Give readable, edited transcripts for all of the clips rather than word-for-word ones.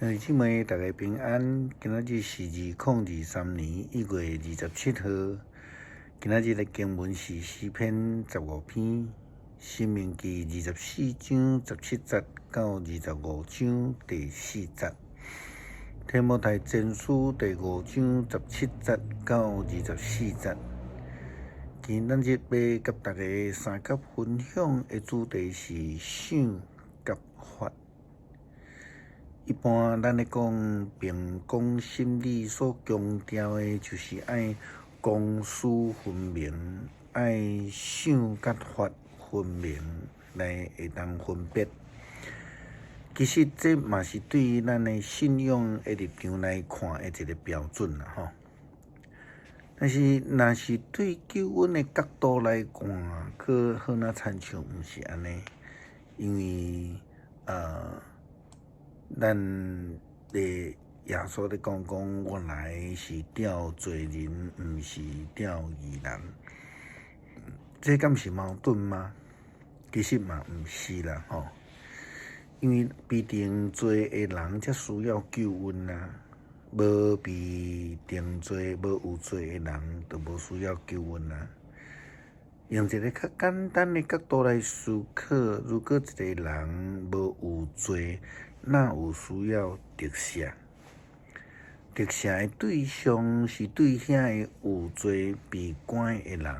兄弟姊妹，大家平安。今仔日是2023年1月27号。今仔日的经文是诗篇15篇，申命记24章17节到25章第4节，提摩太前书第5章17节到24节。今仔日要甲大家三角分享的主题是想甲法。一般咱咧讲评讲心理所强调的，就是爱公私分明，爱想甲法分明来会当分别。其实这嘛是对于咱的信仰的立场来看的一个标准啦吼。但是若是对救恩的角度来看，可好那亲像毋是安尼，因为咱的耶稣咧讲，我来是钓罪人，毋是钓义人。这敢是矛盾吗？其实嘛毋是啦吼，因为被定罪的人才需要救恩啊，无被定罪、无有罪的人，就无需要救恩啊。用一个较简单的角度来思考，如果一个人无有罪，哪有需要特赦？特赦的对象是对遐个有罪被关的人。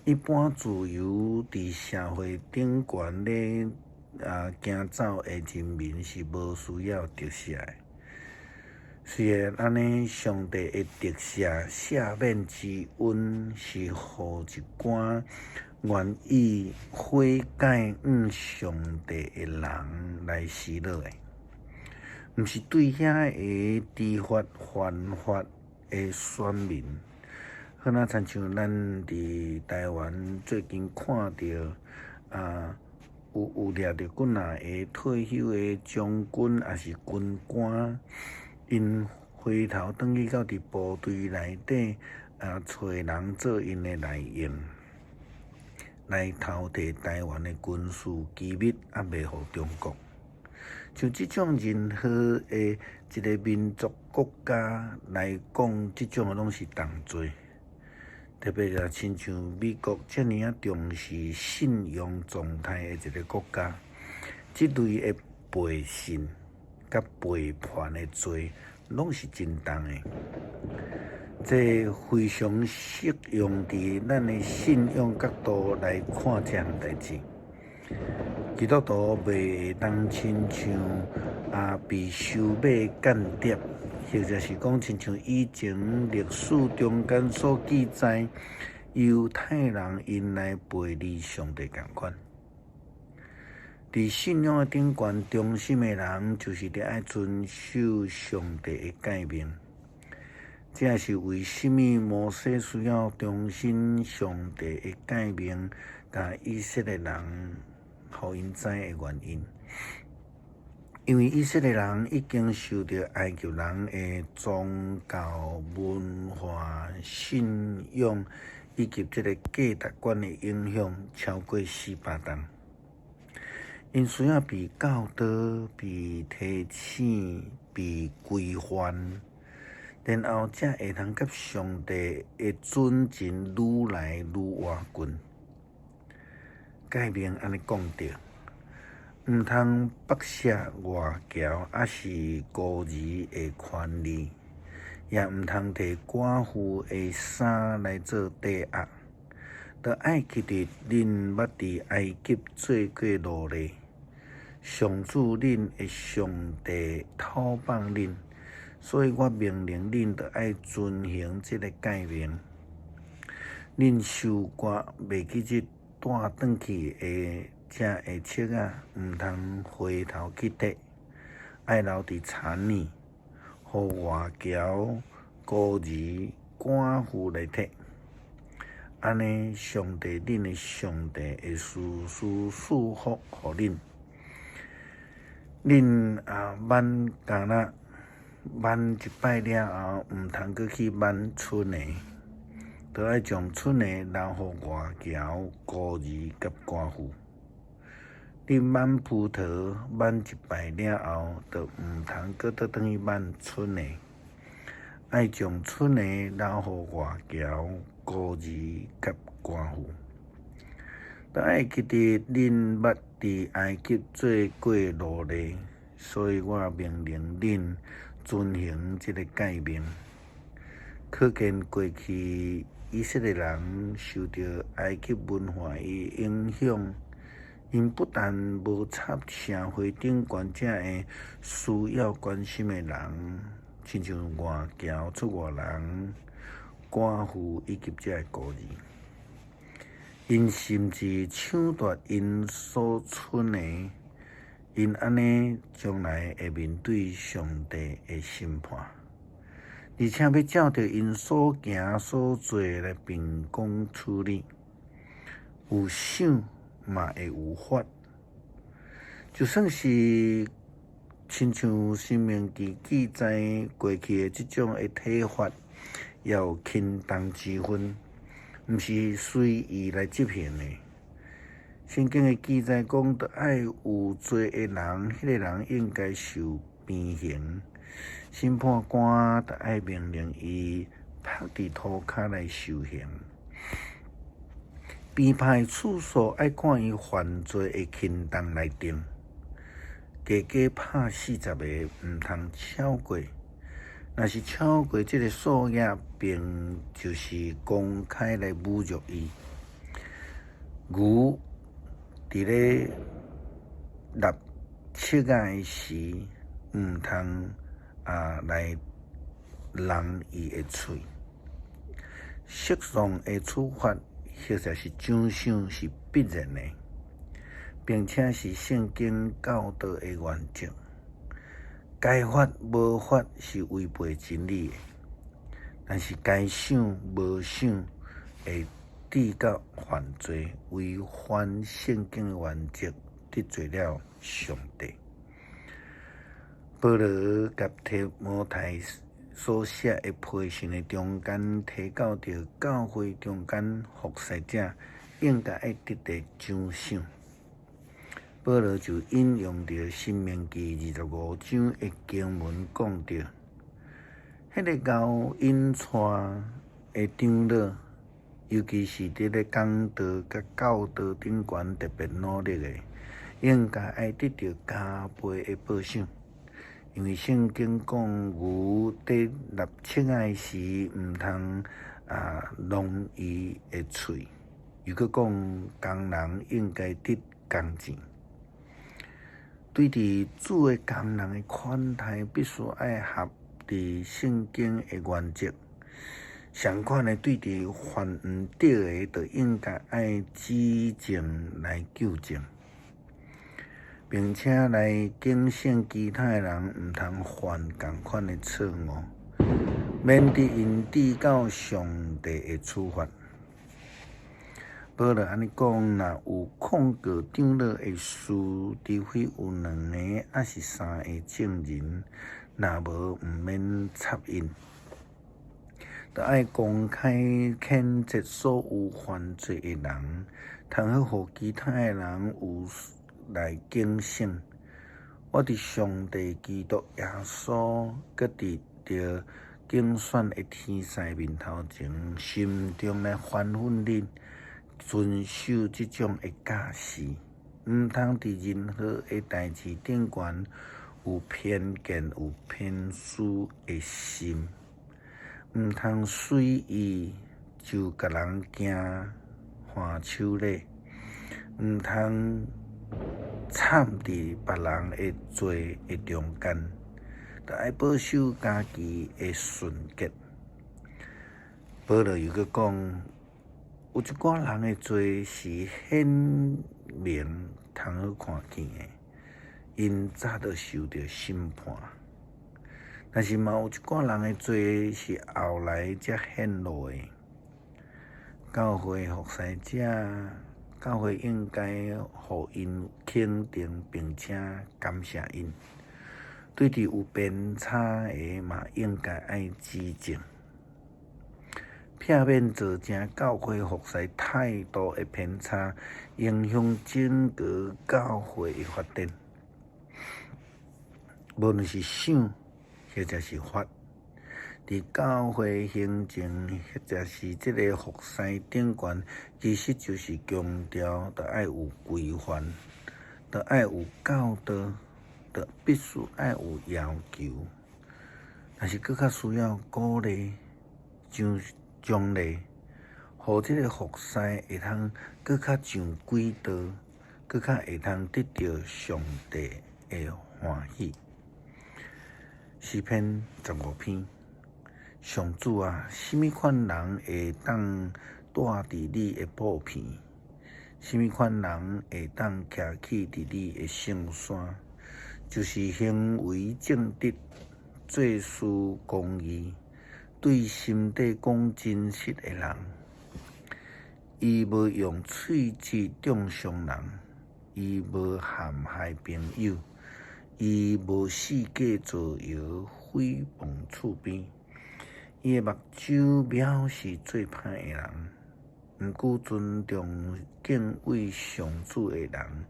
一般自由伫社会顶悬咧行走的人民是无需要特赦的。虽然安尼，上帝的特赦赦免之恩是互一寡愿意悔改上帝的人来喜乐的，毋是对遐个知法犯法的选民。好那亲像咱伫台湾最近看到有掠着几若个退休的将军也是军官，因回头转去到伫部队内底找人做因的内应，来偷摕台湾的军事机密，卖互中国。像这种任何的一个民族国家来讲，这种拢是重罪。特别是亲像美国遮尔重视信用状态的一个国家，这类的背信甲背叛的罪，拢是真重的。这非常适用伫咱的信仰角度来看这项代志。基督徒袂会当亲像被收买间谍，或者是讲亲像以前历史中间所记载，犹太人因来背离上帝共款。伫信仰的顶悬忠心的人，就是得爱遵守上帝的诫命。这也是为什么摩西需要忠心上帝的诫命，甲以色列人互因知的原因。因为以色列人已经受到埃及人的宗教、文化、信仰以及这个价值观的影响超过400年，因需要被教导、被提醒、被规范，然后才会通甲上帝的准情愈来愈活近。诫命安尼讲着，毋通剥削外侨，还是孤儿的权利，也毋通摕寡妇的衫来做抵押，着爱记得恁捌伫埃及做过奴隶，上主恁的上帝讨放恁，所以我命令恁着爱遵行这个诫命。恁受过袂记日带转去的这个册毋通回头去摕，爱留伫田里，互外侨、孤儿、寡妇来摕。安尼，上帝恁的上帝会时时赐福互恁。恁挽橄榄，挽一摆了后，毋通阁去挽剩的，着爱将剩的留互外侨、孤儿甲寡妇。你挽葡萄挽一摆了后，就毋通搁倒转去挽剩的，爱将剩的留互外侨、孤儿甲寡妇。就爱记得恁捌伫埃及做过奴隶，所以我命令恁遵行这个诫命。可见过去以色列人受到埃及文化的影响，因不但无插社会顶悬这个需要关心的人，亲像外侨、出外人、寡妇以及这个孤儿，因甚至抢夺因所剩的，因安尼将来会面对上帝的审判。而且要照着因所行所做来秉公处理，有赏嘛会有罚。就算是亲像《申命记》记载过去的这种的体罚，也有轻重之分，毋是随意来执行的。圣经的记载讲，着爱有罪的人，迄个人应该受鞭刑。审判官就爱命令伊趴伫涂骹来受刑，编排次数爱看伊犯罪的轻重来定，加加拍40个，毋通超过。若是超过这个数额，并就是公开来侮辱伊。牛伫咧立切仔时，毋通来弄伊的喙。适当的处罚，或者是奖赏是必然的，并且是圣经教导的原则。该罚无罚是违背真理的，但是该赏无赏会致到犯罪，违反圣经的原则，得罪了上帝。保罗甲提摩太所写的批信的中间，提到着教会中间服侍者应该爱得到奖赏。保罗就引用着《申命记》25章的经文，讲着迄个交引带的长老，尤其是伫咧讲道甲教导顶悬特别努力的，应该爱得到加倍的报赏。因为圣经讲，牛伫立切仔时，毋通弄伊的喙。又搁讲，工人应该得工钱。对伫主的工人的款待，必须爱合伫圣经的原则。相款的对伫犯毋对的，就应该爱指正来纠正。并且来警醒其他人，毋通犯同款的错误，免得因致到上帝的处罚。保罗安尼讲，若有控告长老的事，除非有2个还是3个证人，若无毋免插因。就爱公开谴责所有犯罪的人，通好互其他的人有来警醒。我伫上帝基督耶稣，搁伫着竞选的天使面头前，心中来吩咐恁遵守这种的假释，毋通伫任何的代志顶悬有偏见、有偏私的心，毋通随意就甲人惊换手礼，毋通掺伫别人的罪的中间，就爱保守家己的纯洁。保罗又搁讲，有一寡人的罪是显明通好看见的，因早就受到审判；但是嘛有一寡人的罪是后来才显露的。教会服侍者，教会应该互因肯定，并且感谢因。对伫有偏差的嘛，应该爱指正。避免造成教会服侍态度的偏差，影响整个教会的发展。无论是想，或者是法，伫教会行政或者是即个服侍顶悬，其实就是强调着爱有规范，着爱有教导，着必须爱有要求。但是佫较需要鼓励、奖励，互即个服侍会通佫较上轨道，佫较会通得到上帝的欢喜。诗篇15篇，上主啊，什么款人会当住伫你的布片？什么款人会当徛起伫你的圣山？就是行为正直，做事公义，对心底讲真实的人。伊无用喙舌中伤人，伊无陷害朋友。伊无四界造谣，诽谤厝边。伊的目睭藐视做歹的人，毋顾尊重敬畏上主的人。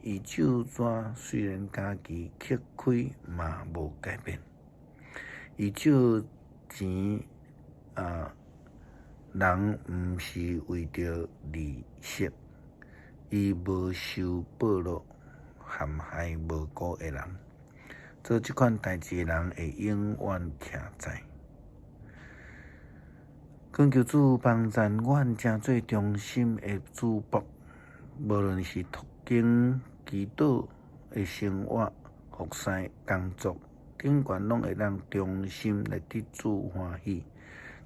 伊手纸虽然家己揭开，嘛无改变。伊借钱人毋是为着利息，伊无收报乐。陷害无辜的人，做即款代志的人会永远徛在。恳求主帮助阮，成做忠心的主仆，无论是读经、祈祷的生活、服侍、工作，顶悬拢会让忠心来得主欢喜。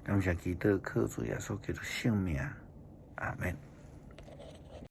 感谢祈祷，靠主耶稣基督圣名，阿门。